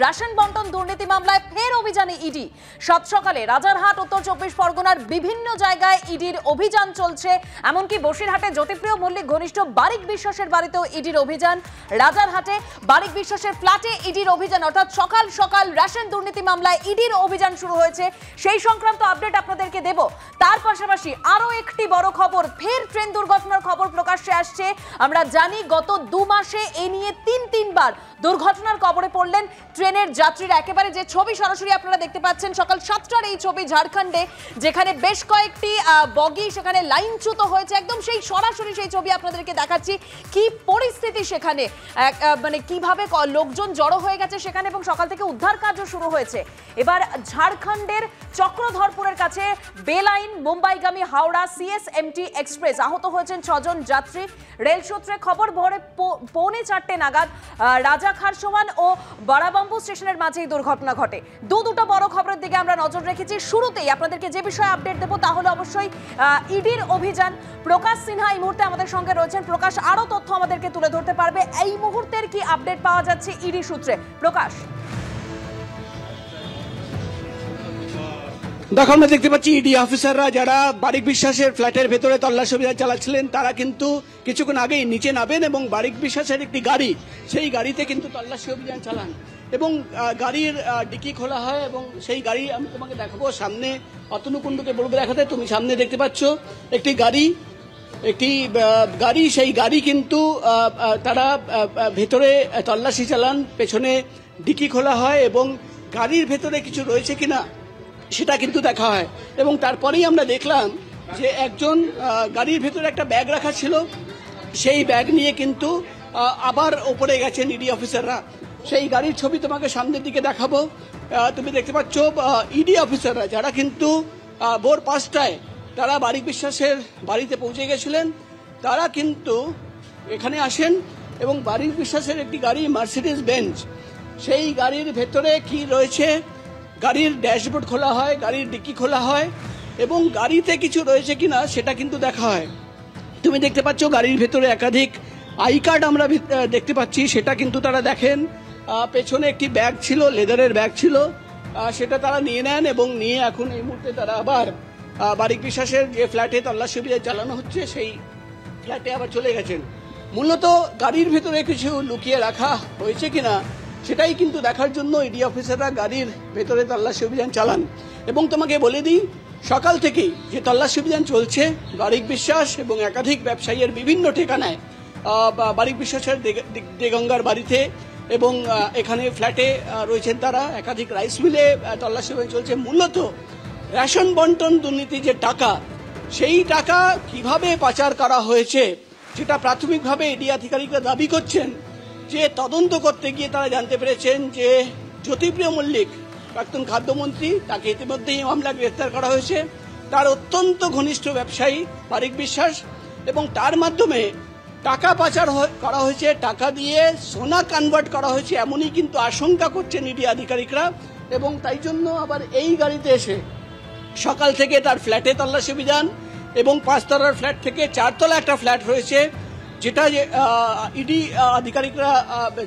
Ration বন্টন দুর্নীতি মামলায় ফের অভিযানে ইডি। সাত সকালে রাজারহাট, উত্তর 24 পরগনার বিভিন্ন জায়গায় ইডির অভিযান চলছে। এমনকি বসিরহাটে জ্যোতিপ্রিয় মল্লিক ঘনিষ্ঠ বারিক বিশ্বাসের বাড়িতেও ইডির অভিযান। রাজারহাটে বারিক বিশ্বাসের ফ্ল্যাটে ইডির অভিযান, অর্থাৎ সকাল সকাল রেশন দুর্নীতি মামলায় ইডির অভিযান শুরু হয়েছে। সেই সংক্রান্ত আপডেট আপনাদেরকে দেব। তার পাশাপাশি আরো একটি বড় খবর, ফের ট্রেন দুর্ঘটনার খবর প্রকাশ্যে আসছে। আমরা জানি গত 2 মাসে এ নিয়ে তিনবার দুর্ঘটনার কবলে পড়লেন ট্রেনের যাত্রীরা। একেবারে যে ছবি সরাসরি আপনারা দেখতে পাচ্ছেন সকাল 7টার এই ছবি ঝাড়খণ্ডে, যেখানে বেশ কয়েকটি বগি সেখানে লাইনচ্যুত হয়েছে। একদম সেই সরাসরি সেই ছবি আপনাদেরকে দেখাচ্ছি। কি পরিস্থিতি সেখানে, মানে কিভাবে লোকজন জড়ো হয়ে গেছে সেখানে, এবং সকাল থেকে উদ্ধার কার্য শুরু হয়েছে। এবার ঝাড়খণ্ডের চক্রধরপুরের কাছে বেলাইন মুম্বাইগামী হাওড়া সিএসএমটি এক্সপ্রেস আহত হয়েছেন 6 জন যাত্রী। রেল সূত্রে খবর, ভোরে 4:45 নাগাদ রাজা খারসোয়ান ও বারাবাম্বু স্টেশনের মাঝেই দুর্ঘটনা ঘটে। দুটো বড় খবরের দিকে আমরা নজর রেখেছি। শুরুতেই আপনাদেরকে যে বিষয়ে আপডেট দেবো তা হলো অবশ্যই ইডির অভিযান। প্রকাশ সিনহা এই মুহূর্তে আমাদের সঙ্গে রয়েছেন। প্রকাশ, আরো তথ্য আমাদেরকে তুলে ধরতে পারবে এই মুহূর্তের কি আপডেট পাওয়া যাচ্ছে ইডি সূত্রে? প্রকাশ। দেখো, আমরা দেখতে পাচ্ছি ইডি অফিসাররা যারা বারিক বিশ্বাসের ফ্ল্যাটের ভেতরে তল্লাশি অভিযান চালাচ্ছিলেন, তারা কিন্তু কিছুক্ষণ আগেই নিচে নামেন এবং বারিক বিশ্বাসের একটি গাড়ি, সেই গাড়িতে কিন্তু তল্লাশি অভিযান চালান এবং গাড়ির ডিকি খোলা হয় এবং সেই গাড়ি আমি তোমাকে দেখাবো। সামনে অতনু কুণ্ডুকে বলবো দেখাতে, তুমি সামনে দেখতে পাচ্ছ একটি গাড়ি, সেই গাড়ি কিন্তু তারা ভেতরে তল্লাশি চালান, পেছনে ডিকি খোলা হয় এবং গাড়ির ভেতরে কিছু রয়েছে কিনা সেটা কিন্তু দেখা হয়। এবং তারপরেই আমরা দেখলাম যে একজন গাড়ির ভেতরে একটা ব্যাগ রাখা ছিল, সেই ব্যাগ নিয়ে কিন্তু আবার ওপরে গেছেন ইডি অফিসাররা। সেই গাড়ির ছবি তোমাকে সামনের দিকে দেখাবো। তুমি দেখতে পাচ্ছ ইডি অফিসাররা যারা কিন্তু ভোর 5টায় তারা বারিক বিশ্বাসের বাড়িতে পৌঁছে গেছিলেন, তারা কিন্তু এখানে আসেন এবং বারিক বিশ্বাসের একটি গাড়ি মার্সিডিজ বেঞ্জ, সেই গাড়ির ভেতরে কি রয়েছে, গাড়ির ড্যাশবোর্ড খোলা হয়, গাড়ির ডিকি খোলা হয় এবং গাড়িতে কিছু রয়েছে কিনা সেটা কিন্তু দেখা হয়। তুমি দেখতে পাচ্ছ গাড়ির ভেতরে একাধিক আই কার্ড আমরা দেখতে পাচ্ছি, সেটা কিন্তু তারা দেখেন। পেছনে একটি ব্যাগ ছিল, লেদারের ব্যাগ ছিল, সেটা তারা নিয়ে নেন এবং নিয়ে এখন এই মুহূর্তে তারা আবার বারিক বিশ্বাসের যে ফ্ল্যাটে তল্লাশি অভিযান চালানো হচ্ছে সেই ফ্ল্যাটে আবার চলে গেছেন। মূলত গাড়ির ভেতরে কিছু লুকিয়ে রাখা হয়েছে কিনা সেটাই কিন্তু দেখার জন্য ইডি অফিসাররা গাড়ির ভেতরে তল্লাশি অভিযান চালান। এবং তোমাকে বলে দিই, সকাল থেকেই যে তল্লাশি অভিযান চলছে বারিক বিশ্বাস এবং একাধিক ব্যবসায়ীর বিভিন্ন ঠিকানায়, বারিক বিশ্বাসের দেগঙ্গার বাড়িতে এবং এখানে ফ্ল্যাটে রয়েছেন তারা, একাধিক রাইস মিলে তল্লাশি অভিযান চলছে। মূলত রেশন বন্টন দুর্নীতি যে টাকা, সেই টাকা কিভাবে পাচার করা হয়েছে যেটা প্রাথমিকভাবে ইডি আধিকারিকরা দাবি করছেন যে তদন্ত করতে গিয়ে তারা জানতে পেরেছেন যে জ্যোতিপ্রিয় মল্লিক, প্রাক্তন খাদ্যমন্ত্রী, তাকে ইতিমধ্যেই মামলা গ্রেফতার করা হয়েছে। তার অত্যন্ত ঘনিষ্ঠ ব্যবসায়ী বারিক বিশ্বাস, এবং তার মাধ্যমে টাকা পাচার করা হয়েছে, টাকা দিয়ে সোনা কনভার্ট করা হয়েছে, এমনই কিন্তু আশঙ্কা করছেন ইডি আধিকারিকরা। এবং তাই জন্য আবার এই গাড়িতে এসে সকাল থেকে তার ফ্ল্যাটে তল্লাশি অভিযান, এবং 5 তলার ফ্ল্যাট থেকে 4 তলা একটা ফ্ল্যাট রয়েছে, যেটা ইডি আধিকারিকরা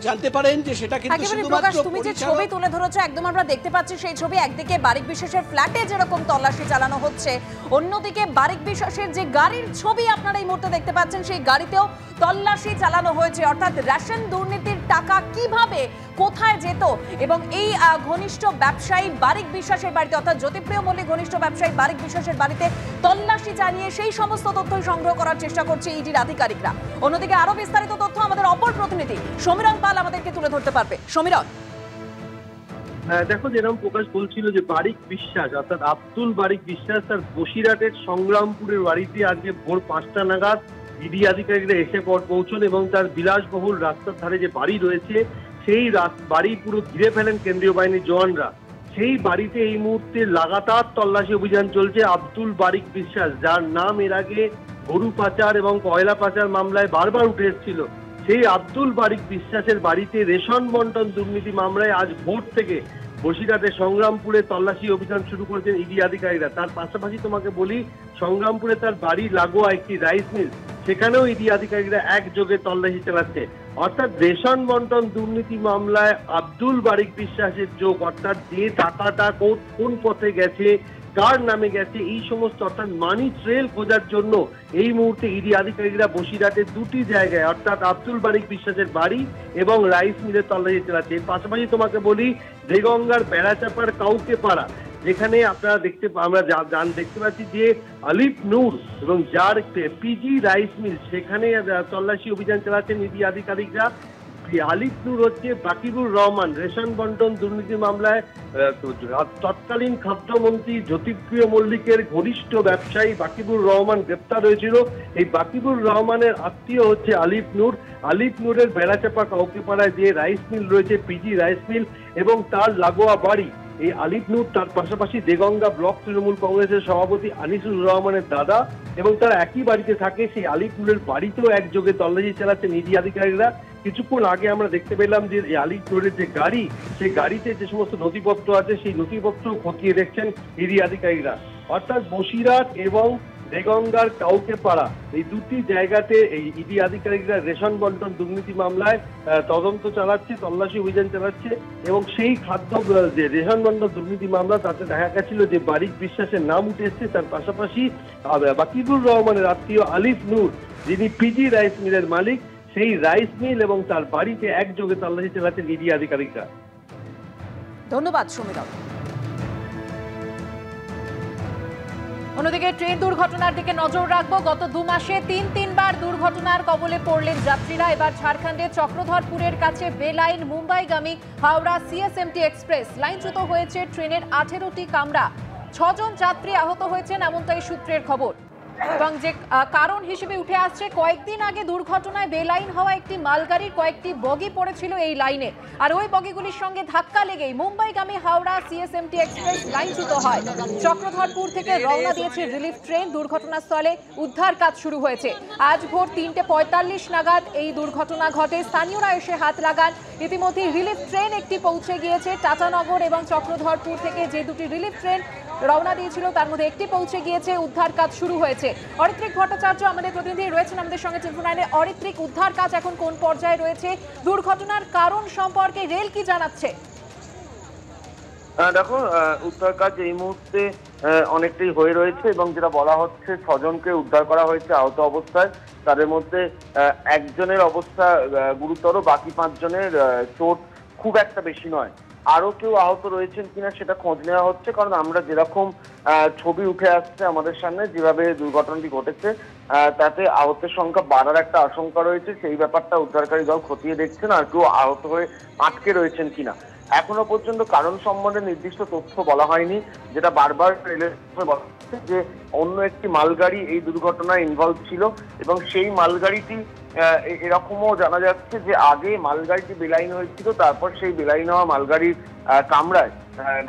জানতে পারেন যে সেটা কিন্তু শুধুমাত্র তুমি যে ছবি তুলে ধরেছো একদম আমরা দেখতে পাচ্ছি সেই ছবি। একদিকে বারিক বিশ্বাসের ফ্ল্যাটে যেরকম তল্লাশি চালানো হচ্ছে, অন্যদিকে বারিক বিশ্বাসের যে গাড়ির ছবি আপনারা এই মুহূর্তে দেখতে পাচ্ছেন সেই গাড়িতেও তল্লাশি চালানো হয়েছে। অর্থাৎ রেশন দুর্নীতির টাকা কিভাবে কোথায় যেত, এবং এই ঘনিষ্ঠ ব্যবসায়ী বারিক বিশ্বাসের বাড়িতে, অর্থাৎ জ্যোতিপ্রিয় মল্লিক ঘনিষ্ঠ ব্যবসায়ী বারিক বিশ্বাসের বাড়িতে তল্লাশি চালিয়ে সেই সমস্ত তথ্যই সংগ্রহ করার চেষ্টা করছে ইডির আধিকারিকরা। অন্যদিকে আরো বিস্তারিত তথ্য আমাদের অপর প্রতিনিধি সমীরণ পাল আমাদেরকে তুলে ধরতে পারবে। সমীরণ। দেখো, যেরকম প্রকাশ বলছিল যে বারিক বিশ্বাস অর্থাৎ আব্দুল বারিক বিশ্বাস তার বসিরহাটের সংগ্রামপুরের বাড়িতে আজকে ভোর 5টা নাগাদ ইডি আধিকারিকরা এসে পৌঁছন এবং তার বিলাসবহুল রাস্তার ধারে যে বাড়ি রয়েছে সেই বাড়ি পুরো ঘিরে ফেলেন কেন্দ্রীয় বাহিনীর জওয়ানরা। সেই বাড়িতে এই মুহূর্তে লাগাতার তল্লাশি অভিযান চলছে। আব্দুল বারিক বিশ্বাস, যার নাম এর আগে গরু পাচার এবং কয়লা পাচার মামলায় বারবার উঠে এসেছিল, সেই আব্দুল বারিক বিশ্বাসের বাড়িতে রেশন বন্টন দুর্নীতি মামলায় আজ ভোর থেকে বসিরহাটের সংগ্রামপুরে তল্লাশি অভিযান শুরু করেছেন ইডি আধিকারিকরা। তার পাশাপাশি তোমাকে বলি, সংগ্রামপুরে তার বাড়ি লাগোয়া একটি রাইস মিল, সেখানেও ইডি আধিকারিকরা একযোগে তল্লাশি চালাচ্ছে। অর্থাৎ রেশন বন্টন দুর্নীতি মামলায় আব্দুল বারিক বিশ্বাসের যোগ, অর্থাৎ যে টাকাটা কোন পথে গেছে, কার নামে গেছে, এই সমস্ত অর্থাৎ মানি ট্রেল খোঁজার জন্য এই মুহূর্তে ইডি আধিকারিকরা বসিরহাটের দুটি জায়গায় অর্থাৎ আব্দুল বারিক বিশ্বাসের বাড়ি এবং রাইস মিলের তল্লাশি চালাচ্ছে। এর পাশাপাশি তোমাকে বলি, দেগঙ্গার বেড়াচাপার কাউকে পাড়া, যেখানে আপনারা আমরা দেখতে পাচ্ছি যে আলিফ নূর এবং যার পিজি রাইস মিল, সেখানে তল্লাশি অভিযান চালাচ্ছেন ইডি আধিকারিকরা। আলিফ নূর হচ্ছে বাকিবুর রহমান রেশন বন্টন দুর্নীতি মামলায় তৎকালীন খাদ্যমন্ত্রী জ্যোতিপ্রিয় মল্লিকের ঘনিষ্ঠ ব্যবসায়ী বাকিবুর রহমান গ্রেপ্তার হয়েছিল। এই বাকিবুর রহমানের আত্মীয় হচ্ছে আলিফ নূর। আলিফ নূরের বেড়াচাপা কাউকেপাড়ায় যে রাইস মিল রয়েছে, পিজি রাইস মিল, এবং তার লাগোয়া বাড়ি, এই আলিফ নূর তার পাশাপাশি দেগঙ্গা ব্লক তৃণমূল কংগ্রেসের সভাপতি আনিসুর রহমানের দাদা, এবং তারা একই বাড়িতে থাকে। সেই আলিফ নূরের বাড়িতেও একযোগে তল্লাশি চালাচ্ছেন ইডি আধিকারিকরা। কিছুক্ষণ আগে আমরা দেখতে পেলাম যে আলিফ নূরের যে গাড়ি, সেই গাড়িতে যে সমস্ত নথিপত্র আছে, সেই নথিপত্র খতিয়ে দেখছেন ইডি আধিকারিকরা। অর্থাৎ বসিরহাট এবং দেগঙ্গার কাউকেপাড়া, এই দুটি জায়গাতে এই ইডি আধিকারিকরা রেশন বন্টন দুর্নীতি মামলায় তদন্ত চালাচ্ছে, তল্লাশি অভিযান চালাচ্ছে। এবং সেই যে রেশন বন্টন দুর্নীতি মামলা, তাতে দেখা গেছিল যে বারিক বিশ্বাসের নাম উঠে এসছে। তার পাশাপাশি বাকিবুর রহমানের আত্মীয় আলিফ নূর, যিনি পিজি রাইস মিলের মালিক, সেই রাইস মিল এবং তার বাড়িতে একযোগে তল্লাশি চালাচ্ছেন ইডি আধিকারিকরা। ধন্যবাদ সমীরণ। অন্যদিকে ট্রেন দুর্ঘটনার দিকে নজর রাখবো। গত 2 মাসে তিনবার দুর্ঘটনার কবলে পড়লেন যাত্রীরা। এবার ঝাড়খণ্ডের চক্রধরপুরের কাছে বেলাইন মুম্বাইগামী হাওড়া সিএসএমটি এক্সপ্রেস লাইনচ্যুত হয়েছে ট্রেনের 18টি কামরা। 6 জন যাত্রী আহত হয়েছেন, এমনটাই সূত্রের খবর। এবং যে কারণ হিসেবে উঠে আসছে, কয়েকদিন আগে দুর্ঘটনায় বেলাইন হওয়া একটি মালগাড়ির কয়েকটি বগি পড়েছিল এই লাইনে, আর ওই বগিগুলির সঙ্গে ধাক্কা লেগেই মুম্বাইগামী হাওড়া সিএসএমটি এক্সপ্রেস লাইনচ্যুত হয়। চক্রধরপুর থেকে রওনা দিয়েছে রিলিফ ট্রেন। দুর্ঘটনাস্থলে উদ্ধার কাজ শুরু হয়েছে। আজ ভোর 3:45 নাগাদ এই দুর্ঘটনা ঘটে। স্থানীয়রা এসে হাত লাগান। ইতিমধ্যে রিলিফ ট্রেন একটি পৌঁছে গিয়েছে। টাটানগর এবং চক্রধরপুর থেকে যে দুটি রিলিফ ট্রেন রওনা দিয়েছিল, তার মধ্যে একটি পৌঁছে গিয়েছে। উদ্ধার কাজ শুরু হয়েছে। অরিত্রিক ভট্টাচার্য আমাদের প্রতিনিধি রয়েছেন আমাদের সঙ্গে টেলিফোন লাইনে। অরিত্রিক, উদ্ধার কাজ এখন কোন পর্যায়ে রয়েছে? দুর্ঘটনার কারণ সম্পর্কে রেল কি জানাচ্ছে? দেখো, উদ্ধার কাজ এই মুহূর্তে অনেকটাই হয়ে রয়েছে এবং যেটা বলা হচ্ছে 6 জনকে উদ্ধার করা হয়েছে আহত অবস্থায়। তাদের মধ্যে একজনের অবস্থা গুরুতর, বাকি 5 জনের চোট খুব একটা বেশি নয়। আরো কেউ আহত রয়েছেন কিনা সেটা খোঁজ নেওয়া হচ্ছে, কারণ আমরা যেরকম ছবি উঠে আসছে আমাদের সামনে, যেভাবে দুর্ঘটনাটি ঘটেছে, তাতে আহতের সংখ্যা বাড়ার একটা আশঙ্কা রয়েছে। সেই ব্যাপারটা উদ্ধারকারী দল খতিয়ে দেখছেন, আর কেউ আহত হয়ে আটকে রয়েছেন কিনা। এখনো পর্যন্ত কারণ সম্বন্ধে নির্দিষ্ট তথ্য বলা হয়নি। যেটা বারবার রেলের বলা হচ্ছে যে অন্য একটি মালগাড়ি এই দুর্ঘটনায় ইনভলভ ছিল, এবং সেই মালগাড়িটি এরকমও জানা যাচ্ছে যে আগে মালগাড়িটি বেলাইন হয়েছিল, তারপর সেই বেলাইন হওয়া মালগাড়ির কামরায়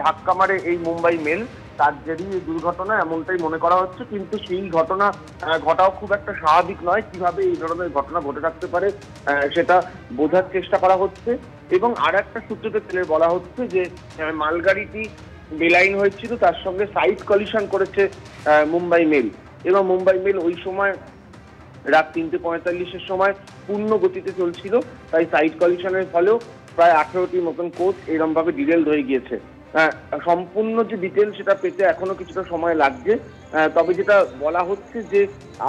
ধাক্কা মারে এই মুম্বাই মেল। তার জেরেই এই দুর্ঘটনা, এমনটাই মনে করা হচ্ছে। কিন্তু সেই ঘটনা ঘটাও খুব একটা স্বাভাবিক নয়। কিভাবে এই ধরনের ঘটনা ঘটে থাকতে পারে সেটা বোঝার চেষ্টা করা হচ্ছে। এবং আর একটা সূত্রতে বলা হচ্ছে যে মালগাড়িটি বেলাইন হয়েছিল, তার সঙ্গে সাইড কলিশন করেছে মুম্বাই মেল, এবং মুম্বাই মেল ওই সময় রাত 3:45-এর সময় পূর্ণ গতিতে চলছিল। তাই সাইড কলিশনের ফলেও প্রায় 18টি মতন কোচ এরকম ভাবে ডিরেল হয়ে গিয়েছে। সম্পূর্ণ যে ডিটেল সেটা পেতে এখনো কিছুটা সময় লাগছে। তবে যেটা বলা হচ্ছে যে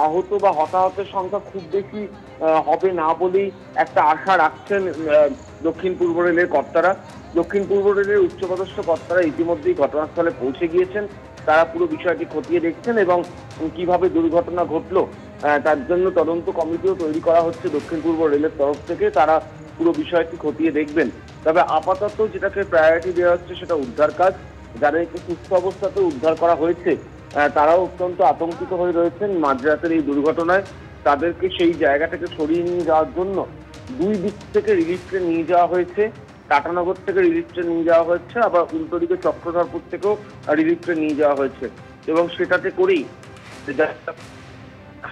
আহত বা হতাহতের সংখ্যা খুব বেশি হবে না বলেই একটা আশা রাখছেন দক্ষিণ পূর্ব রেলের কর্তারা। দক্ষিণ পূর্ব রেলের উচ্চপদস্থ কর্তারা ইতিমধ্যেই ঘটনাস্থলে পৌঁছে গিয়েছেন। তারা পুরো বিষয়টি খতিয়ে দেখছেন এবং কিভাবে দুর্ঘটনা ঘটলো তার জন্য তদন্ত কমিটিও তৈরি করা হচ্ছে দক্ষিণ পূর্ব রেলের তরফ থেকে। তারা পুরো বিষয়টি খতিয়ে দেখবেন। তবে আপাতত যেটাকে প্রায়োরিটি দেওয়া হচ্ছে সেটা উদ্ধার কাজ। যাদেরকে সুস্থ অবস্থাতে উদ্ধার করা হয়েছে তারাও অত্যন্ত আতঙ্কিত হয়ে রয়েছেন মাঝরাতের এই দুর্ঘটনায়। তাদেরকে সেই জায়গা থেকে সরিয়ে নিয়ে যাওয়ার জন্য 2 দিক থেকে রিলিফ ট্রেন নিয়ে যাওয়া হয়েছে। টাটানগর থেকে রিলিফ ট্রেন নিয়ে যাওয়া হয়েছে, আবার উল্টো দিকে চক্রধরপুর থেকেও রিলিফ ট্রেন নিয়ে যাওয়া হয়েছে। এবং সেটাতে করেই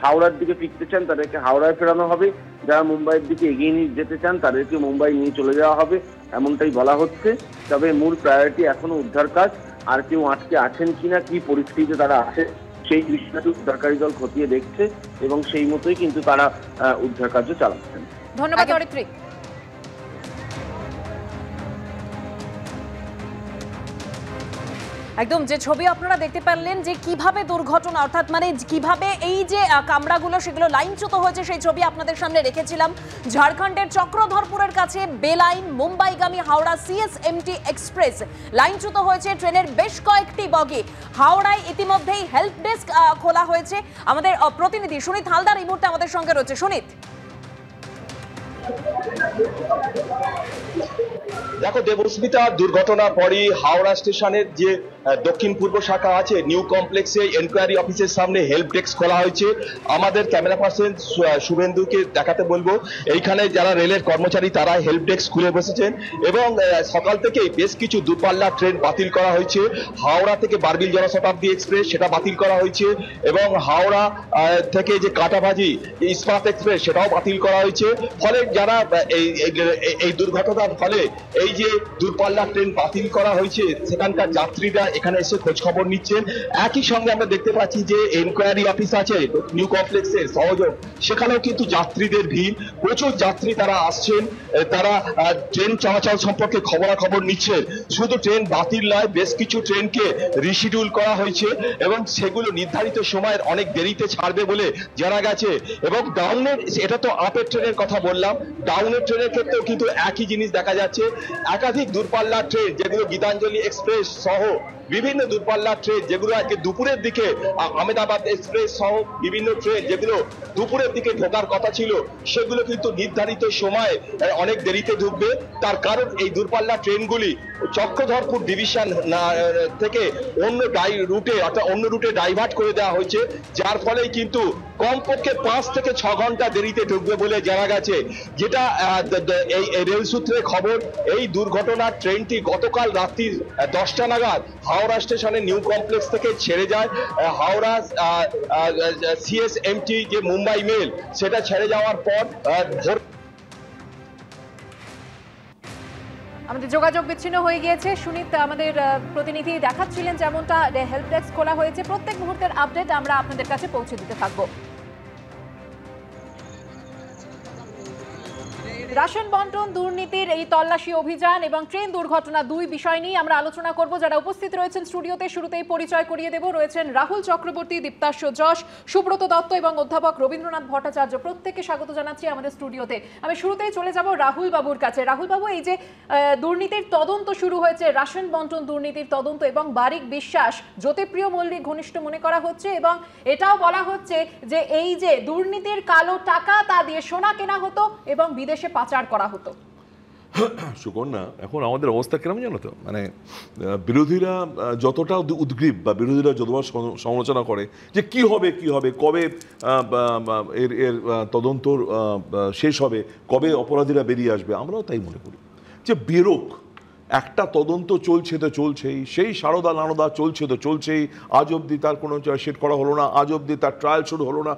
হাওড়ার দিকে ফিরতে চান তাদেরকে হাওড়ায় ফেরানো হবে, যারা মুম্বাইয়ের দিকে এগিয়ে নিয়ে যেতে চান তাদেরকে মুম্বাই নিয়ে চলে যাওয়া হবে, এমনটাই বলা হচ্ছে। তবে মূল প্রায়োরিটি এখনো উদ্ধার কাজ। আর কেউ আটকে আছেন কিনা, কি পরিস্থিতিতে তারা আছে সেই দৃশ্যটাকে উদ্ধারকারী দল খতিয়ে দেখছে এবং সেই মতোই কিন্তু তারা উদ্ধার কার্য চালাচ্ছেন। ধন্যবাদ অরিত্রিক। একদম যে ছবি আপনারা দেখতে পারলেন যে কিভাবে দুর্ঘটনা অর্থাৎ মানে কিভাবে এই যে কামরাগুলো সেগুলো লাইনচ্যুত হয়েছে সেই ছবি আপনাদের সামনে রেখেছিলাম। ঝাড়খণ্ডের চক্রধরপুরের কাছে বেলাইন মুম্বাইগামী হাওড়া সিএসএমটি এক্সপ্রেস লাইনচ্যুত হয়েছে ট্রেনের বেশ কয়েকটি বগি। হাওড়ায় ইতিমধ্যেই হেল্প ডেস্ক খোলা হয়েছে। আমাদের প্রতিনিধি সুনীত হালদার এই মুহূর্তে আমাদের সঙ্গে রয়েছে। সুনীত, দেখো দেবস্মিতা, দুর্ঘটনার পরই হাওড়া স্টেশনের যে দক্ষিণ পূর্ব শাখা আছে নিউ কমপ্লেক্সে এনকোয়ারি অফিসের সামনে হেল্প ডেস্ক খোলা হয়েছে। আমাদের ক্যামেরা পার্সন শুভেন্দুকে দেখাতে বলবো, এইখানে যারা রেলের কর্মচারী তারা হেল্প ডেস্ক খুলে বসেছেন এবং সকাল থেকে বেশ কিছু দূরপাল্লার ট্রেন বাতিল করা হয়েছে। হাওড়া থেকে বারবিল জনশতাব্দী এক্সপ্রেস সেটা বাতিল করা হয়েছে এবং হাওড়া থেকে যে কাটাভাজি ইস্পাত এক্সপ্রেস সেটাও বাতিল করা হয়েছে। ফলে যারা এই দুর্ঘটনার ফলে এই যে দূরপাল্লার ট্রেন বাতিল করা হয়েছে সেখানকার যাত্রীরা এখানে এসে খোঁজ খবর নিচ্ছেন। একই সঙ্গে আমরা দেখতে পাচ্ছি যে এনকোয়ারি অফিস আছে নিউ কমপ্লেক্সের সহযোগ, সেখানেও কিন্তু যাত্রীদের ভিড়, প্রচুর যাত্রী তারা আসছেন, তারা ট্রেন চলাচল সম্পর্কে খবরাখবর নিচ্ছেন। শুধু ট্রেন বাতিল নয়, বেশ কিছু ট্রেনকে রিশিডিউল করা হয়েছে এবং সেগুলো নির্ধারিত সময়ের অনেক দেরিতে ছাড়বে বলে জানা গেছে। এবং ডাউনের, এটা তো আপের ট্রেনের কথা বললাম, ডাউনের ট্রেনের ক্ষেত্রেও কিন্তু একই জিনিস দেখা যাচ্ছে। একাধিক দূরপাল্লার ট্রেন যেগুলো গীতাঞ্জলি এক্সপ্রেস সহ বিভিন্ন দূরপাল্লার ট্রেন যেগুলো আজকে দুপুরের দিকে, আহমেদাবাদ এক্সপ্রেস সহ বিভিন্ন ট্রেন যেগুলো দুপুরের দিকে ঢোকার কথা ছিল সেগুলো কিন্তু নির্ধারিত সময়ে অনেক দেরিতে ঢুকবে। তার কারণ এই দূরপাল্লার ট্রেনগুলি চক্রধরপুর ডিভিশন থেকে অন্য রুটে অর্থাৎ অন্য রুটে ডাইভার্ট করে দেওয়া হয়েছে, যার ফলেই কিন্তু কমপক্ষে 5 থেকে 6 ঘন্টা দেরিতে ঢুকবে বলে জানা গেছে। যেটা এই রেল সূত্রে খবর, এই দুর্ঘটনার ট্রেনটি গতকাল রাত্রি 10টা নাগাদ হাওড়া স্টেশনে নিউ কমপ্লেক্স থেকে ছেড়ে যায়। হাওড়া সিএসএমটি যে মুম্বাই মেল সেটা ছেড়ে যাওয়ার পর ভোর আমাদের যোগাযোগ বিচ্ছিন্ন হয়ে গিয়েছে। সুনীত, আমাদের প্রতিনিধি দেখাচ্ছিলেন যেমনটা হেল্প ডেস্ক খোলা হয়েছে। প্রত্যেক মুহূর্তের আপডেট আমরা আপনাদের কাছে পৌঁছে দিতে থাকবো। রাশন বন্টন দুর্নীতির এই তল্লাশি অভিযান এবং ট্রেন দুর্ঘটনা দুই বিষয় নিয়ে আমরা আলোচনা করব। যারা উপস্থিত রয়েছেন স্টুডিওতে শুরুতেই পরিচয় করিয়ে দেব। রয়েছেন রাহুল চক্রবর্তী, দীপ্তাশ্য যশ, সুব্রত দত্ত এবং অধ্যাপক রবীন্দ্রনাথ ভট্টাচার্য। প্রত্যেককে স্বাগত জানাচ্ছি আমাদের স্টুডিওতে। আমি শুরুতেই চলে যাব রাহুল বাবুর কাছে। রাহুল বাবু, এই যে দুর্নীতির তদন্ত শুরু হয়েছে, রাশন বন্টন দুর্নীতির তদন্ত এবং বারিক বিশ্বাস জ্যোতিপ্রিয় মল্লিক ঘনিষ্ঠ মনে করা হচ্ছে এবং এটাও বলা হচ্ছে যে এই যে দুর্নীতির কালো টাকা তা দিয়ে সোনা কেনা হতো এবং বিদেশে পাচার করা হতো। সুকন্যা, এখন আমাদের অবস্থা কেমন জানো তো, মানে বিরোধীরা যতটা উদ্গ্রীব বা বিরোধীরা যতবার সমালোচনা করে যে কি হবে কবে এর তদন্ত শেষ হবে, কবে অপরাধীরা বেরিয়ে আসবে, আমরাও তাই মনে করি যে বেরোক। একটা তদন্ত চলছে তো চলছেই, সেই সারদা নারদা চলছে তো চলছেই। আজ অব্দি তার কোনো সেট করা হলো না, আজ অব্দি তার ট্রায়াল শুরু হলো না,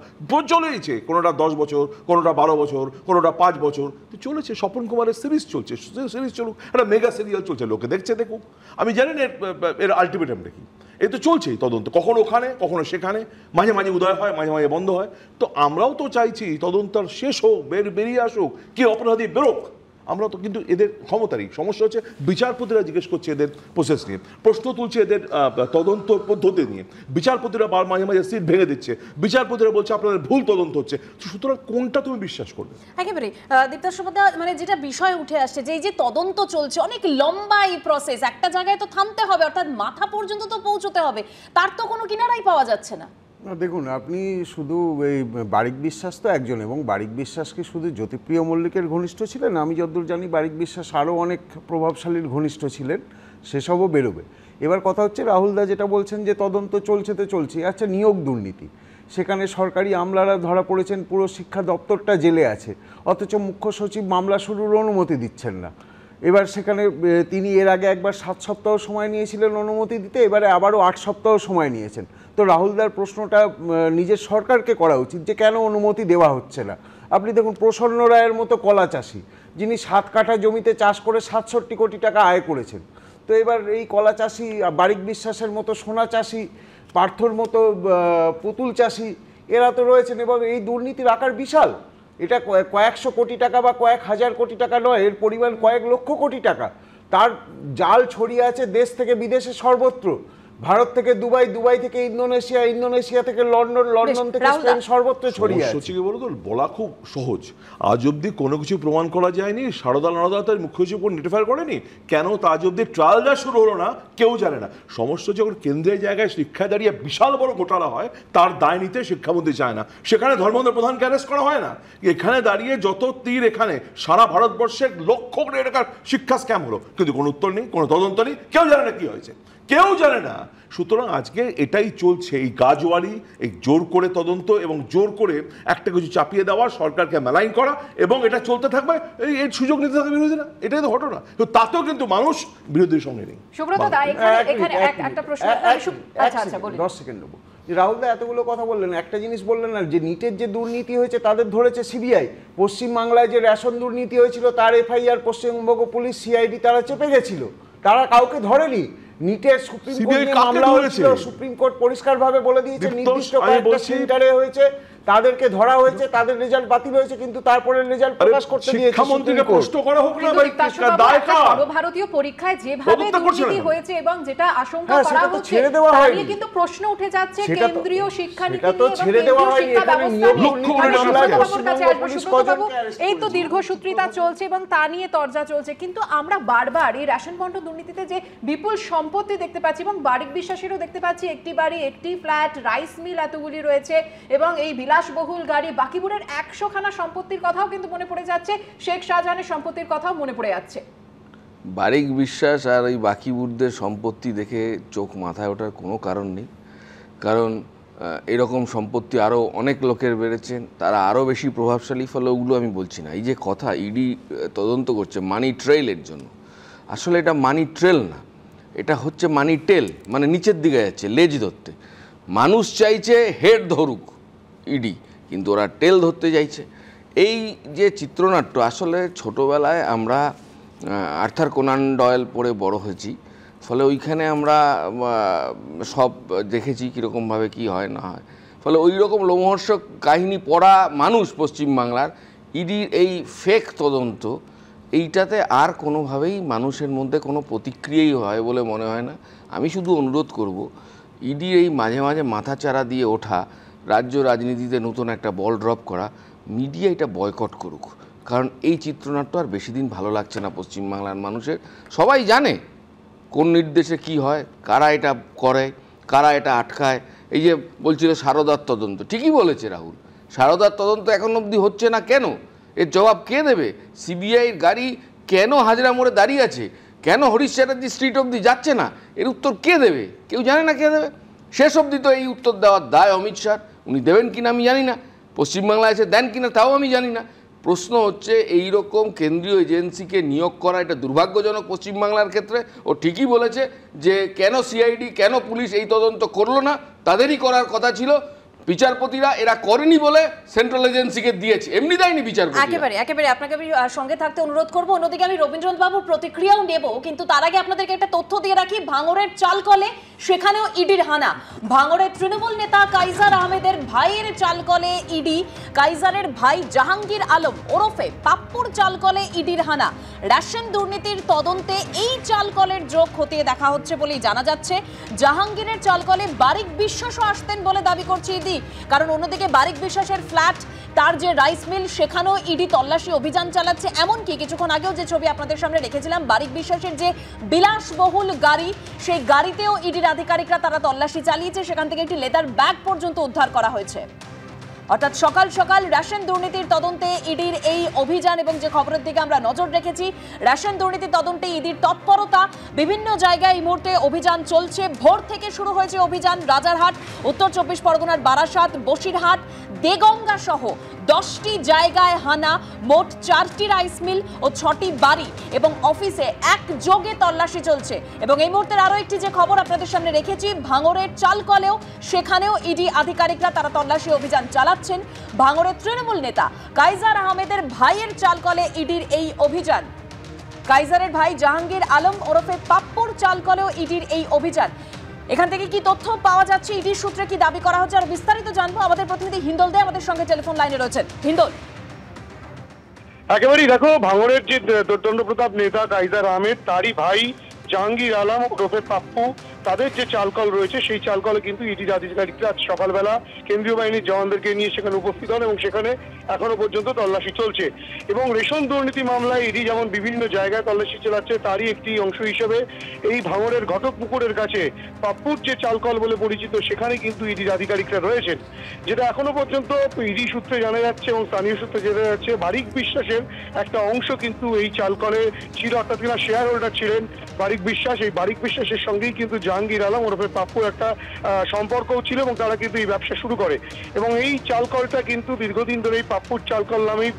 চলেইছে। কোনোটা 10 বছর, কোনোটা 12 বছর, কোনোটা 5 বছর চলেছে। স্বপন কুমারের সিরিজ চলছে, সিরিজ চলুক, একটা মেগা সিরিয়াল চলছে, লোকে দেখছে দেখুক। আমি জানি না এর আলটিমেটাম দেখি, এই তো চলছেই তদন্ত, কখনো ওখানে কখনো সেখানে, মাঝে মাঝে উদয় হয়, মাঝে মাঝে বন্ধ হয়। তো আমরাও তো চাইছি তদন্তর শেষ হোক, বেরিয়ে আসুক, কি অপরাধী বেরোক। আমরা তো কিন্তু এদের ক্ষমতারই সমস্যা হচ্ছে, বিচারপতিরা জিজ্ঞেস করছে এদের প্রসেস নিয়ে, প্রশ্ন তুলছে এদের তদন্ত পদ্ধতি নিয়ে। বিচারপতিরা মাঝে মাঝে সিট ভেঙে দিচ্ছে, বিচারপতিরা বলছে আপনাদের ভুল তদন্ত হচ্ছে। সুতরাং কোনটা তুমি বিশ্বাস করবে? একেবারে দীপ্তাশ্য, মানে যেটা বিষয় উঠে আসছে যে এই যে তদন্ত চলছে, অনেক লম্বা এই প্রসেস, একটা জায়গায় তো থামতে হবে, অর্থাৎ মাথা পর্যন্ত তো পৌঁছতে হবে, তার তো কোনো কিনারাই পাওয়া যাচ্ছে না। দেখুন, আপনি শুধু এই বারিক বিশ্বাস তো একজন, এবং বারিক বিশ্বাস কি শুধু জ্যোতিপ্রিয় মল্লিকের ঘনিষ্ঠ ছিলেন? আমি যতদূর জানি বারিক বিশ্বাস আরও অনেক প্রভাবশালীর ঘনিষ্ঠ ছিলেন, সেসবও বেরোবে। এবার কথা হচ্ছে রাহুলদা যেটা বলছেন যে তদন্ত চলছে তো চলছে, আচ্ছা নিয়োগ দুর্নীতি, সেখানে সরকারি আমলারা ধরা পড়েছেন, পুরো শিক্ষা দপ্তরটা জেলে আছে, অথচ মুখ্য সচিব মামলা শুরুর অনুমতি দিচ্ছেন না। এবার সেখানে তিনি এর আগে একবার 7 সপ্তাহ সময় নিয়েছিলেন অনুমতি দিতে, এবারে আবারও 8 সপ্তাহ সময় নিয়েছেন। তো রাহুলদার প্রশ্নটা নিজের সরকারকে করা উচিত যে কেন অনুমতি দেওয়া হচ্ছে না। আপনি দেখুন, প্রসন্ন রায়ের মতো কলা চাষি, যিনি 7 কাঠা জমিতে চাষ করে 67 কোটি টাকা আয় করেছেন, তো এবার এই কলা চাষি, বারিক বিশ্বাসের মতো সোনা চাষি পার্থর মতো পুতুল চাষি এরা তো রয়েছেন, এবং এই দুর্নীতির আকার বিশাল। এটা কয়েকশো কোটি টাকা বা কয়েক হাজার কোটি টাকা নয়, এর পরিমাণ কয়েক লক্ষ কোটি টাকা। তার জাল ছড়িয়ে আছে দেশ থেকে বিদেশে সর্বত্র। ভারত থেকে দুবাই, দুবাই থেকে ইন্দোনেশিয়া, ইন্দোনেশিয়া থেকে লন্ডন, লন্ডন থেকে স্পেন, সর্বত্র ছড়িয়ে আছে। সচিব বলো তো, বলা খুব সহজ। আজ অব্দি কোনো কিছু প্রমাণ করা যায়নি। সারদা নারদা তার মুখ্য সচিব নোটিফাই করেনি কেন, তা আজ অব্দি ট্রায়াল যা শুরু হলো না কেউ জানে না। সমস্যা যখন কেন্দ্রের জায়গায় শিক্ষায় দাঁড়িয়ে বিশাল বড় ঘোটালা হয়, তার দায় নিতে শিক্ষামন্ত্রী চায় না। সেখানে ধর্মেন্দ্র প্রধানকে অ্যারেস্ট করা হয় না। এখানে দাঁড়িয়ে যত তীর, এখানে সারা ভারতবর্ষের লক্ষ কোটি টাকার শিক্ষা স্ক্যাম হলো, কিন্তু কোনো উত্তর নেই, কোনো তদন্ত নেই, কেউ জানে না কি হয়েছে, কেউ জানে না। সুতরাং আজকে এটাই চলছে, এই গাজওয়ারি, এই জোর করে তদন্ত এবং জোর করে একটা কিছু চাপিয়ে দেওয়া, সরকারকে মেলাইন করা, এবং এটা চলতে থাকবে। এই সুযোগ নিতে থাকবে বিরোধীরা, এটাই তো ঘটনা। তো তাতেও কিন্তু মানুষ বিরোধীর সঙ্গে নেই। সুব্রত দা, এখানে একটা প্রশ্ন। আচ্ছা বলুন। 10 সেকেন্ড নেবো। রাহুল দা এতগুলো কথা বললেন, একটা জিনিস বললেন না, যে নিটের যে দুর্নীতি হয়েছে তাদের ধরেছে সিবিআই। পশ্চিমবাংলায় যে রেশন দুর্নীতি হয়েছিল তার এফআইআর পশ্চিমবঙ্গ পুলিশ, সিআইডি তারা চেপে গেছিল, তারা কাউকে ধরেনি। নিটের সুপ্রিম কোর্টে মামলা হয়েছিল, সুপ্রিম কোর্ট পরিষ্কারভাবে বলে দিয়েছে নির্দিষ্ট কয়েকটা সেন্টারে হয়েছে, তাদেরকে ধরা হয়েছে, তাদের রেজাল্ট বাতিল হয়েছে, কিন্তু তারপরে রেজাল্ট প্রকাশ করতে দিয়েছে শিক্ষামন্ত্রীকে প্রশ্ন করা হোক না, ভাই দায় কার? সর্বভারতীয় পরীক্ষায় যেভাবে দুর্নীতি হয়েছে এবং যেটা আশঙ্কা করা হচ্ছে, তার নিয়ে কিন্তু প্রশ্ন উঠে যাচ্ছে কেন্দ্রীয় শিক্ষানীতি নিয়ে, এবং কেন্দ্রীয় শিক্ষা ব্যবস্থা নিয়ে। এই তো দীর্ঘসূত্রিতা চলছে এবং তা নিয়ে তরজা চলছে, কিন্তু আমরা বারবার এই রেশন বন্টন দুর্নীতিতে যে বিপুল সম্পত্তি দেখতে পাচ্ছি, এবং বারিক বিশ্বাসেরও দেখতে পাচ্ছি একটি বাড়ি, একটি ফ্ল্যাট, রাইস মিল এতগুলি রয়েছে, এবং এই বিলাসবহুল গাড়ি, বাকিপুরের 100খানা সম্পত্তির কথাও কিন্তু মনে পড়ে যাচ্ছে, শেখ শাহজাহানের সম্পত্তির কথাও মনে পড়ে যাচ্ছে। বারিক বিশ্বাস আর এই বাকিপুরদের সম্পত্তি দেখে চোখ মাথায় ওঠার কোনো কারণ নেই, কারণ এরকম সম্পত্তি আরও অনেক লোকের বেড়েছেন, তারা আরও বেশি প্রভাবশালী, ফলে ওগুলো আমি বলছি না। এই যে কথা ইডি তদন্ত করছে মানি ট্রেইলের জন্য, আসলে এটা মানি ট্রেল না, এটা হচ্ছে মানি টেল, মানে নিচের দিকে যাচ্ছে লেজ ধরতে। মানুষ চাইছে হেড ধরুক ইডি, কিন্তু ওরা টেল ধরতে চাইছে। এই যে চিত্রনাট্য, আসলে ছোটোবেলায় আমরা আর্থার কোনান ডয়েল পড়ে বড় হয়েছি, ফলে ওইখানে আমরা সব দেখেছি কীরকমভাবে কি হয় না হয়, ফলে ওই রকম লোমহর্ষক কাহিনী পড়া মানুষ পশ্চিমবাংলার ইডির এই ফেক তদন্ত, এইটাতে আর কোনোভাবেই মানুষের মধ্যে কোনো প্রতিক্রিয়াই হয় বলে মনে হয় না। আমি শুধু অনুরোধ করব, ইডির এই মাঝে মাঝে মাথাচাড়া দিয়ে ওঠা, রাজ্য রাজনীতিতে নতুন একটা বল ড্রপ করা, মিডিয়া এটা বয়কট করুক, কারণ এই চিত্রনাট্য আর বেশি দিন ভালো লাগছে না পশ্চিমবাংলার মানুষের। সবাই জানে কোন নির্দেশে কি হয়, কারা এটা করে, কারা এটা আটকায়। এই যে বলছিল সারদার তদন্ত, ঠিকই বলেছে রাহুল, সারদার তদন্ত এখন অবধি হচ্ছে না কেন? এর জবাব কে দেবে? সিবিআইয়ের গাড়ি কেন হাজরা মোড়ে দাঁড়িয়ে আছে, কেন হরিশ চ্যাটার্জি স্ট্রিট অবধি যাচ্ছে না, এর উত্তর কে দেবে? কেউ জানে না কে দেবে। শেষ অবধি তো এই উত্তর দেওয়ার দায় অমিত শাহ, উনি দেবেন কিনা আমি জানি না, পশ্চিমবাংলায় এসে দেন কিনা তাও আমি জানি না। প্রশ্ন হচ্ছে এই রকম কেন্দ্রীয় এজেন্সিকে নিয়োগ করা এটা দুর্ভাগ্যজনক পশ্চিমবাংলার ক্ষেত্রে। ও ঠিকই বলেছে যে কেন সিআইডি, কেন পুলিশ এই তদন্ত করলো না, তাদেরই করার কথা ছিল। বিচারপতিরা এরা করেনি বলে সেন্ট্রাল এজেন্সিকে দিয়েছে, এমনি দেয়নি বিচারপতি। একেবারে আপনাকে আমি সঙ্গে থাকতে অনুরোধ করবো। অন্যদিকে আমি রবীন্দ্রনাথ বাবুর প্রতিক্রিয়াও নেব, কিন্তু তার আগে আপনাদেরকে একটা তথ্য দিয়ে রাখি। ভাঙড়ের চালকলে সেখানেও ইডির হানা। ভাঙড়ের তৃণমূল নেতা কাইজার আহমেদের ভাইয়ের চালকলে ইডি, কাইজারের ভাই জাহাঙ্গীর আলম ওরফে পাপ্পুর চালকলে ইডির হানা। রেশন দুর্নীতির তদন্তে এই চালকলের যোগ খতিয়ে দেখা হচ্ছে বলেই জানা যাচ্ছে। জাহাঙ্গীরের চালকলে বারিক বিশ্বাসও আসতেন বলে দাবি করছে ইডি, কারণ অন্যদিকে বারিক বিশ্বাসের ফ্ল্যাট, তার যে রাইস মিল, সেখানেও ইডি তল্লাশি অভিযান চালাচ্ছে। এমনকি কিছুক্ষণ আগেও যে ছবি আপনাদের সামনে রেখেছিলাম, বারিক বিশ্বাসের যে বিলাসবহুল গাড়ি, সেই গাড়িতেও ইডির আধিকারিকরা তারা তল্লাশি চালিয়েছে, সেখান থেকে একটি লেদার ব্যাগ পর্যন্ত উদ্ধার করা হয়েছে। অর্থাৎ সকাল সকাল রেশন দুর্নীতির তদন্তে ইডির এই অভিযান, এবং যে খবরের দিকে আমরা নজর রেখেছি, রেশন দুর্নীতির তদন্তে ইডির তৎপরতা, বিভিন্ন জায়গায় এই মুহূর্তে অভিযান চলছে। ভোর থেকে শুরু হয়েছে অভিযান। রাজারহাট, উত্তর 24 পরগনার বারাসাত, বসিরহাট, দেগঙ্গা সহ 10টি জায়গায় হানা, মোট 4টি রাইস মিল ও 6টি বাড়ি এবং অফিসে একযোগে তল্লাশি চলছে। এবং এই মুহূর্তের আরো একটি যে খবর আপনাদের সামনে রেখেছি, ভাঙড়ের চালকলেও সেখানেও ইডি আধিকারিকরা তারা তল্লাশি অভিযান চালাচ্ছেন। ভাঙড়ের তৃণমূল নেতা কাইজার আহমেদের ভাইয়ের চালকলে ইডির এই অভিযান। কাইজারের ভাই জাহাঙ্গীর আলম ওরফে পাপ্পুর চালকলেও ইডির এই অভিযান। এখান থেকে কি তথ্য পাওয়া যাচ্ছে, ইডির সূত্রে কি দাবি করা হচ্ছে, আর বিস্তারিত জানবো আমাদের প্রতিনিধি হিন্দল দে আমাদের সঙ্গে টেলিফোন লাইনে রয়েছেন। হিন্দল, একেবারেই দেখো, ভাঙড়ের যে দণ্ড প্রতাপ নেতা কাইজার আহমেদ, তারই ভাই জাহাঙ্গীর আলম ওরফে পাপ্পু, তাদের যে চালকল রয়েছে সেই চালকলে কিন্তু ইডির আধিকারিকরা আজ সকালবেলা কেন্দ্রীয় বাহিনীর জওয়ানদেরকে নিয়ে সেখানে উপস্থিত হন এবং সেখানে এখনো পর্যন্ত তল্লাশি চলছে। এবং রেশন দুর্নীতি মামলায় ইডি যেমন বিভিন্ন জায়গায় তল্লাশি চালাচ্ছে, তারই একটি অংশ হিসেবে এই ভাঙড়ের ঘটকপুকুরের কাছে পাপ্পুর যে চালকল বলে পরিচিত সেখানে কিন্তু ইডির আধিকারিকরা রয়েছেন। যেটা এখনো পর্যন্ত ইডি সূত্রে জানা যাচ্ছে এবং স্থানীয় সূত্রে জানা যাচ্ছে, বারিক বিশ্বাসের একটা অংশ কিন্তু এই চালকলে ছিল, অর্থাৎ কিনা শেয়ার হোল্ডার ছিলেন বারিক বিশ্বাস। এই বারিক বিশ্বাসের সঙ্গেই কিন্তু জাহাঙ্গীর আলম ওরফে পাপ্পুর একটা সম্পর্কও ছিল এবং তারা কিন্তু এই ব্যবসা শুরু করে। এবং এই চালকলটা কিন্তু দীর্ঘদিন ধরে এই পাপ্পুর চালকল নামেই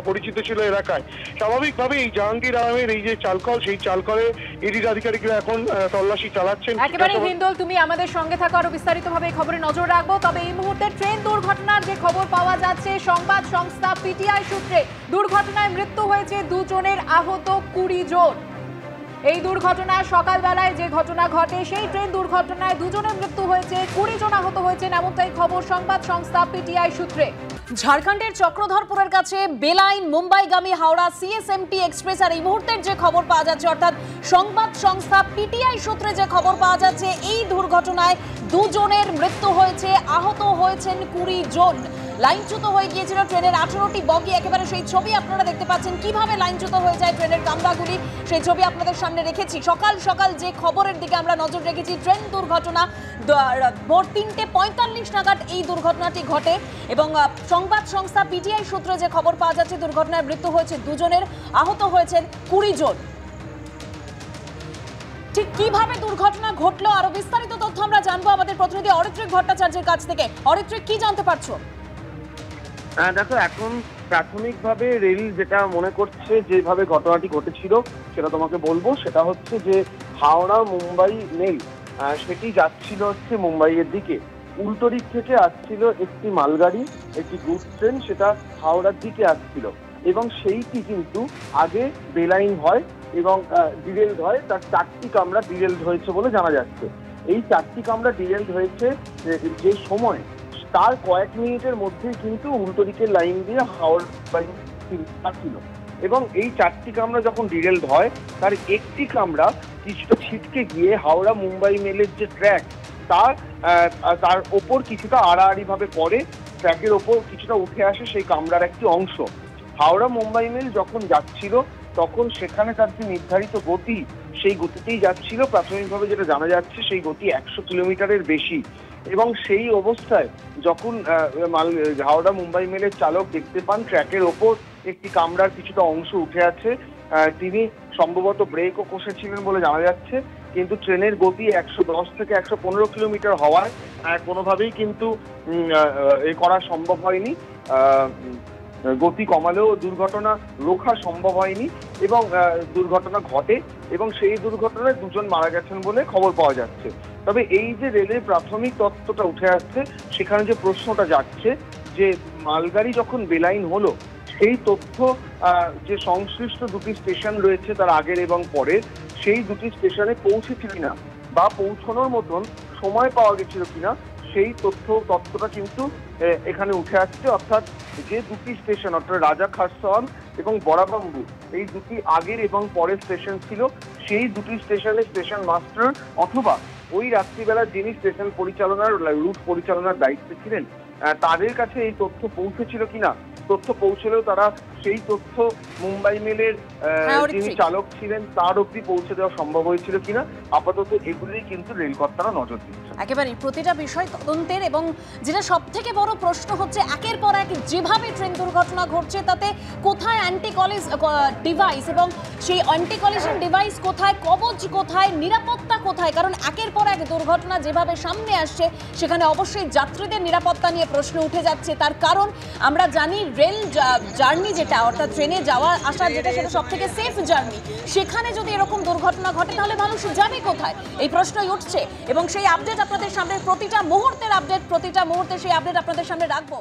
পরিচিত ছিল এলাকায়। স্বাভাবিকভাবে এই জাহাঙ্গীর আলমের এই যে চালকল, সেই চালকলে ইডির আধিকারিকরা এখন তল্লাশি চালাচ্ছেন। একেবারে হিন্দল, তুমি আমাদের সঙ্গে থাকো, আরো বিস্তারিতভাবে এই খবরে নজর রাখবো। তবে এই মুহূর্তে ট্রেন দুর্ঘটনার যে খবর পাওয়া যাচ্ছে সংবাদ সংস্থা পিটিআই সূত্রে, দুর্ঘটনায় মৃত্যু হয়েছে 2 জনের, আহত 20 জন। এই দুর্ঘটনা সকালবেলায় যে ঘটনা ঘটে, সেই ট্রেন দুর্ঘটনায় 2 জনের মৃত্যু হয়েছে, 20 জন আহত হয়েছেন, এমনটাই খবর সংবাদ সংস্থা পিটিআই সূত্রে। ঝাড়খণ্ডের চক্রধরপুরের কাছে বেলাইন মুম্বাইগামী হাওড়া সিএসএমটি এক্সপ্রেস, আর এই মুহূর্তের যে খবর পাওয়া যাচ্ছে অর্থাৎ সংবাদ সংস্থা পিটিআই সূত্রে যে খবর পাওয়া যাচ্ছে, এই দুর্ঘটনায় 2 জনের মৃত্যু হয়েছে, আহত হয়েছেন 20 জন। লাইনচ্যুত হয়ে গিয়েছিল ট্রেনের 18টি বগি, একেবারে সেই ছবি আপনারা দেখতে পাচ্ছেন কিভাবে লাইনচ্যুত হয়ে যায় ট্রেনের কামরাগুলি, সেই ছবি আপনাদের সামনে রেখেছি। সকাল সকাল যে খবরের দিকে আমরা নজর রেখেছি, ট্রেন দুর্ঘটনা ভোর 3:45 নাগাদ এই দুর্ঘটনাটি ঘটে এবং সংবাদ সংস্থা পিটিআই সূত্রে যে খবর পাওয়া যাচ্ছে, দুর্ঘটনায় মৃত্যু হয়েছে 2 জনের, আহত হয়েছেন 20 জন। ঠিক কিভাবে দুর্ঘটনা ঘটলো আরো বিস্তারিত তথ্য আমরা জানবো আমাদের প্রতিনিধি অরিত্রিক ভট্টাচার্যের কাছ থেকে। অরিত্রিক, কি জানতে পারছো? দেখো, এখন প্রাথমিকভাবে রেল যেটা মনে করছে যেভাবে ঘটনাটি ঘটেছিল সেটা তোমাকে বলবো। সেটা হচ্ছে যে হাওড়া মুম্বাই মেল সেটি যাচ্ছিল হচ্ছে মুম্বাইয়ের দিকে, উল্টো দিক থেকে আসছিল একটি মালগাড়ি, একটি গুডস ট্রেন, সেটা হাওড়ার দিকে আসছিল এবং সেইটি কিন্তু আগে বেলাইন হয় এবং ডিরেলড হয়। তার 4টি কামরা ডিরেলড হয়েছে বলে জানা যাচ্ছে। এই 4টি কামরা ডিরেলড হয়েছে যে সময়, তার কয়েক মিনিটের মধ্যেই কিন্তু উল্টো দিকের লাইন দিয়ে হাওড়া ছিল এবং এই 4টি কামরা যখন ডিরেলড হয়, তার একটি কামরা কিছুটা ছিটকে গিয়ে হাওড়া মুম্বাই মেলের যে ট্র্যাক, তার ওপর কিছুটা আড়াআড়ি ভাবে পড়ে, ট্র্যাকের ওপর কিছুটা উঠে আসে সেই কামরার একটি অংশ। হাওড়া মুম্বাই মেল যখন যাচ্ছিল তখন সেখানে তার যে নির্ধারিত গতি, সেই গতিতেই যাচ্ছিল। প্রাথমিকভাবে যেটা জানা যাচ্ছে, সেই গতি 100 কিলোমিটারের বেশি এবং সেই অবস্থায় যখন হাওড়া মুম্বাই মেলের চালক দেখতে পান ট্র্যাকের ওপর একটি কামরার কিছুটা অংশ উঠে আছে, তিনি সম্ভবত ব্রেকও কষেছিলেন বলে জানা যাচ্ছে, কিন্তু ট্রেনের গতি 110 থেকে 115 কিলোমিটার হওয়ায় কোনোভাবেই কিন্তু এ করা সম্ভব হয়নি। গতি কমালেও দুর্ঘটনা রোখা সম্ভব হয়নি এবং দুর্ঘটনা ঘটে এবং সেই দুর্ঘটনায় 2 জন মারা গেছেন বলে খবর পাওয়া যাচ্ছে। তবে এই যে রেলের প্রাথমিক তথ্যটা উঠে আসছে, সেখানে যে প্রশ্নটা যাচ্ছে যে মালগাড়ি যখন বেলাইন হলো, সেই তথ্য যে সংশ্লিষ্ট 2টি স্টেশন রয়েছে তার আগের এবং পরের, সেই 2টি স্টেশনে পৌঁছেছিল কিনা বা পৌঁছানোর মতন সময় পাওয়া গেছিল কিনা, সেই তথ্যটা কিন্তু এখানে উঠে আসছে। অর্থাৎ যে 2টি স্টেশন, অর্থাৎ রাজা খারসাওয়ান এবং বড়াবাম্বু, এই 2টি আগের এবং পরের স্টেশন ছিল, সেই 2টি স্টেশনের স্টেশন মাস্টার অথবা ওই রাত্রিবেলা যিনি স্টেশন পরিচালনার রুট পরিচালনার দায়িত্বে ছিলেন, তাদের কাছে এই তথ্য পৌঁছেছিল কিনা, তথ্য পৌঁছলেও তারা সেই তথ্য মুম্বাই মেলের যিনি চালক ছিলেন তার অবধি পৌঁছে দেওয়া সম্ভব হয়েছিল কিনা, আপাতত এগুলোই কিন্তু রেলকর্তারা নজর দিচ্ছে। একেবারে প্রতিটা বিষয় তদন্তের এবং যেটা সব থেকে বড় প্রশ্ন হচ্ছে, একের পর এক যেভাবে ট্রেন দুর্ঘটনা ঘটছে তাতে কোথায় অ্যান্টি কলিশন ডিভাইস এবং সেই অ্যান্টি কলিশন ডিভাইস কোথায়, কবচ কোথায়, নিরাপত্তা কোথায়? কারণ একের পর এক দুর্ঘটনা যেভাবে সামনে আসছে, সেখানে অবশ্যই যাত্রীদের নিরাপত্তা নিয়ে প্রশ্ন উঠে যাচ্ছে। তার কারণ আমরা জানি রেল জার্নি যেটা, অর্থাৎ ট্রেনে যাওয়া আসা যেটা, সেটা সব থেকে সেফ জার্নি। সেখানে যদি এরকম দুর্ঘটনা ঘটে তাহলে মানুষ যাবে কোথায়, এই প্রশ্নই উঠছে এবং সেই আপডেট আপনাদের সামনে, প্রতিটা মুহূর্তের আপডেট, প্রতিটা মুহূর্তে সেই আপডেট আপনাদের সামনে রাখবো।